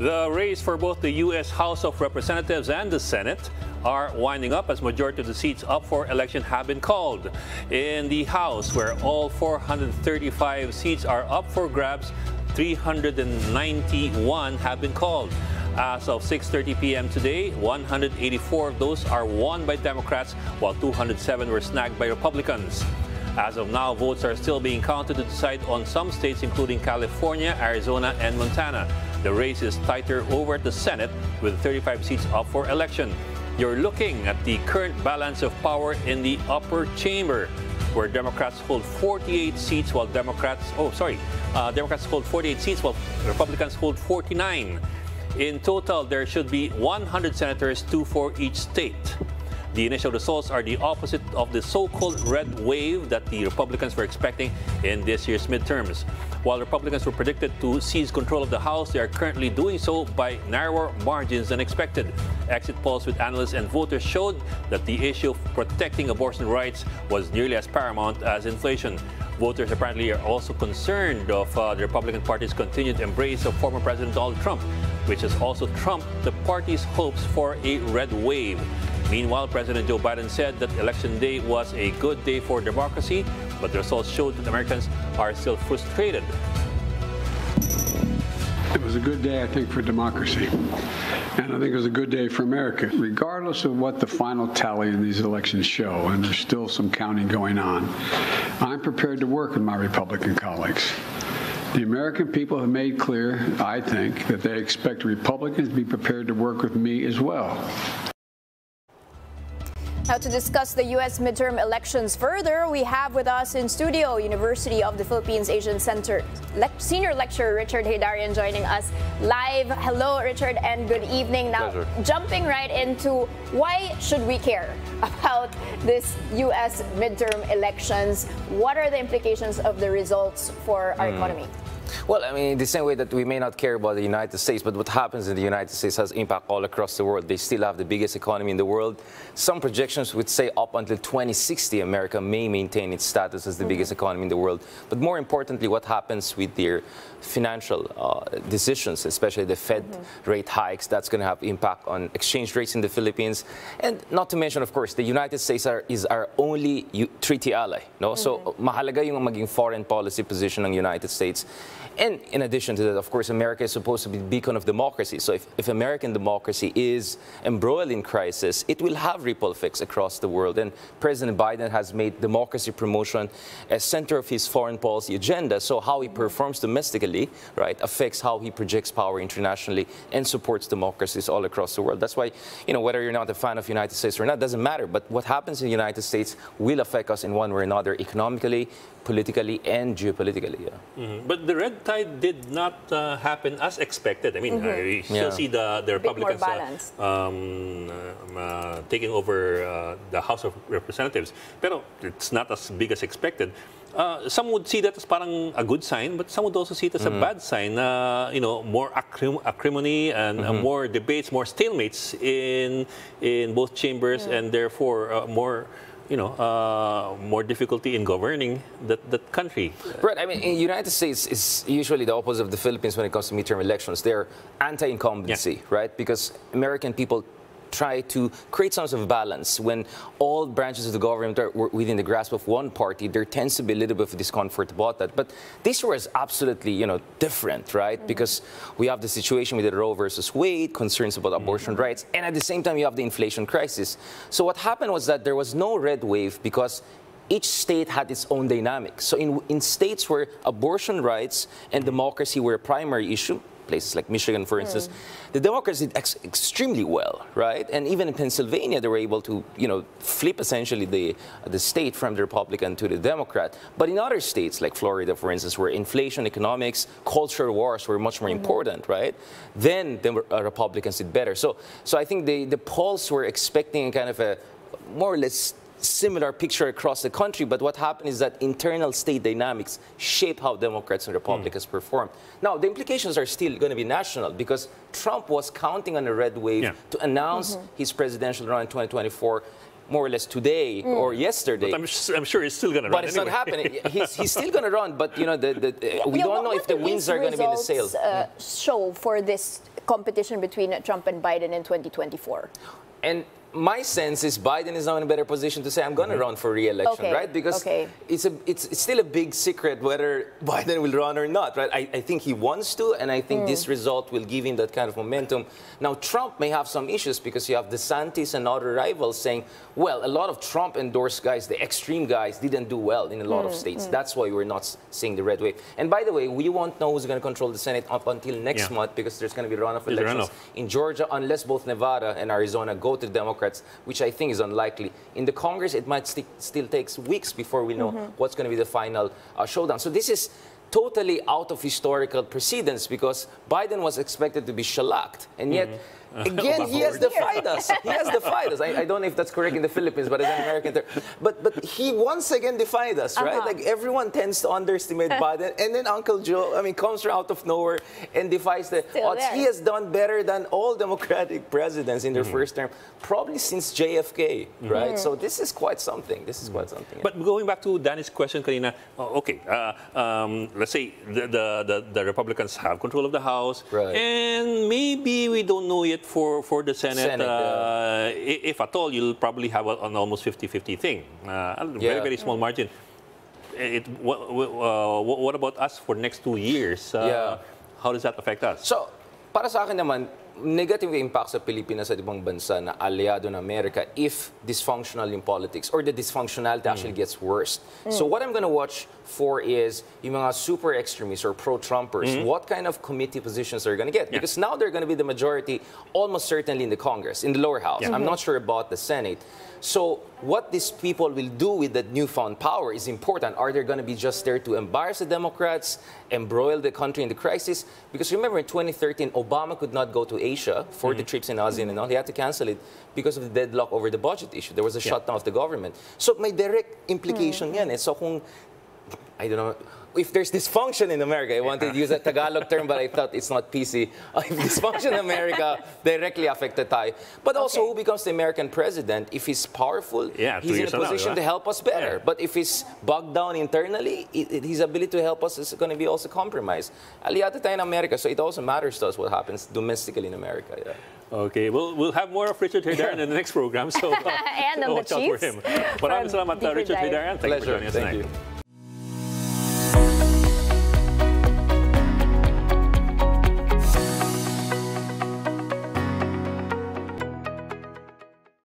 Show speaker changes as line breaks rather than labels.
The race for both the U.S. House of Representatives and the Senate are winding up as majority of the seats up for election have been called. In the House, where all 435 seats are up for grabs, 391 have been called. As of 6:30 p.m. today, 184 of those are won by Democrats, while 207 were snagged by Republicans. As of now, votes are still being counted to decide on some states, including California, Arizona, and Montana. The race is tighter over at the Senate, with 35 seats up for election. You're looking at the current balance of power in the upper chamber, where Democrats hold 48 seats, while Democrats hold 48 seats, while Republicans hold 49. In total, there should be 100 senators, 2 for each state. The initial results are the opposite of the so-called red wave that the Republicans were expecting in this year's midterms. While Republicans were predicted to seize control of the House, they are currently doing so by narrower margins than expected. Exit polls with analysts and voters showed that the issue of protecting abortion rights was nearly as paramount as inflation. Voters apparently are also concerned of the Republican Party's continued embrace of former President Donald Trump, which has also trumped the party's hopes for a red wave. Meanwhile, President Joe Biden said that Election Day was a good day for democracy, but the results showed that Americans are still frustrated.
It was a good day, I think, for democracy. And I think it was a good day for America. Regardless of what the final tally in these elections show, and there's still some counting going on, I'm prepared to work with my Republican colleagues. The American people have made clear, I think, that they expect Republicans to be prepared to work with me as well.
Now, to discuss the U.S. midterm elections further, we have with us in studio University of the Philippines Asian Center Senior Lecturer Richard Heydarian joining us live. Hello, Richard, and good evening. Now, jumping right into why should we care about this U.S. midterm elections? What are the implications of the results for our economy?
Well, I mean, the same way that we may not care about the United States, but what happens in the United States has impact all across the world. They still have the biggest economy in the world. Some projections would say up until 2060, America may maintain its status as the biggest economy in the world. But more importantly, what happens with their financial decisions, especially the Fed rate hikes, that's going to have impact on exchange rates in the Philippines. And not to mention, of course, the United States is our only treaty ally. No? So mahalaga yung maging foreign policy position ng United States. And in addition to that, of course, America is supposed to be the beacon of democracy. So if American democracy is embroiled in crisis, it will have ripple effects across the world. And President Biden has made democracy promotion a center of his foreign policy agenda. So how he performs domestically, right, affects how he projects power internationally and supports democracies all across the world. That's why, you know, whether you're not a fan of the United States or not, doesn't matter. But what happens in the United States will affect us in one way or another, economically, politically, and geopolitically.
But the red tide did not happen as expected. I mean, we still see the Republicans taking over the House of Representatives. Pero it's not as big as expected. Some would see that as parang a good sign, but some would also see it as a bad sign. You know, more acrimony and more debates, more stalemates in both chambers, and therefore more more difficulty in governing that country.
Right. I mean, in the United States, it's usually the opposite of the Philippines when it comes to midterm elections. They're anti-incumbency, right? Because American people try to create some sort of balance. When all branches of the government are within the grasp of one party, there tends to be a little bit of discomfort about that. But this year is absolutely, different, right? Because we have the situation with the Roe versus Wade, concerns about abortion rights, and at the same time, you have the inflation crisis. So what happened was that there was no red wave because each state had its own dynamics. So in states where abortion rights and democracy were a primary issue, places like Michigan, for instance, the Democrats did extremely well, right? And even in Pennsylvania, they were able to, flip essentially the state from the Republican to the Democrat. But in other states, like Florida, for instance, where inflation, economics, cultural wars were much more important, right? Then the Republicans did better. So I think the polls were expecting kind of a more or less similar picture across the country, but what happened is that internal state dynamics shape how Democrats and Republicans perform. Now, the implications are still going to be national because Trump was counting on a red wave to announce his presidential run in 2024 more or less today or yesterday.
But I'm sure he's still going to run.
But it's not happening. He's still going to run, but we don't know if the winds are going to be in the sails.
Show for this competition between Trump and Biden in 2024?
And my sense is Biden is now in a better position to say, I'm going to run for re-election, right? Because it's still a big secret whether Biden will run or not, right? I think he wants to, and I think this result will give him that kind of momentum. Now, Trump may have some issues because you have DeSantis and other rivals saying, well, a lot of Trump-endorsed guys, the extreme guys, didn't do well in a lot of states. That's why we're not seeing the red wave. And by the way, we won't know who's going to control the Senate up until next month because there's going to be runoff elections in Georgia unless both Nevada and Arizona go to the Democrats, which I think is unlikely. In the Congress, it might still take weeks before we know what's going to be the final showdown. So this is totally out of historical precedence because Biden was expected to be shellacked, and yet again he has defied us. He has defied us. I don't know if that's correct in the Philippines, but it's an American term. But he once again defied us, right? Like everyone tends to underestimate Biden, and then Uncle Joe, comes from out of nowhere and defies the odds. He has done better than all Democratic presidents in their first term, probably since JFK, right? So this is quite something. This is quite something.
But going back to Danny's question, kanina, let's say the Republicans have control of the House, and maybe we don't know yet for the Senate. If at all, you'll probably have an almost 50-50 thing. Very, very small margin. What about us for next 2 years? How does that affect us?
So, para sa akin naman, negative impact sa Pilipinas at ibang bansa na aliado ng Amerika if dysfunctional in politics or the dysfunctionality actually gets worse. So what I'm going to watch for is yung mga super extremists or pro-Trumpers, what kind of committee positions they're going to get. Because now they're going to be the majority almost certainly in the Congress, in the lower house. I'm not sure about the Senate. So what these people will do with that newfound power is important. Are they going to be just there to embarrass the Democrats, embroil the country in the crisis? Because remember in 2013, Obama could not go to Asia for the trips in ASEAN and all. He had to cancel it because of the deadlock over the budget issue. There was a shutdown of the government. So may direct implication yan. So kung, I don't know, if there's dysfunction in America, I wanted to use a Tagalog term, but I thought it's not PC. If dysfunction in America directly affected Thai. But also, who becomes the American president? If he's powerful, he's in a position to help us better. But if he's bogged down internally, his ability to help us is going to be also compromised. Aliado tayo in America, so it also matters to us what happens domestically in America.
Okay, we'll have more of Richard Heydarian in the next program, so
and
watch out for him. Maraming salamat, Richard Heydarian. Thank you for joining us tonight.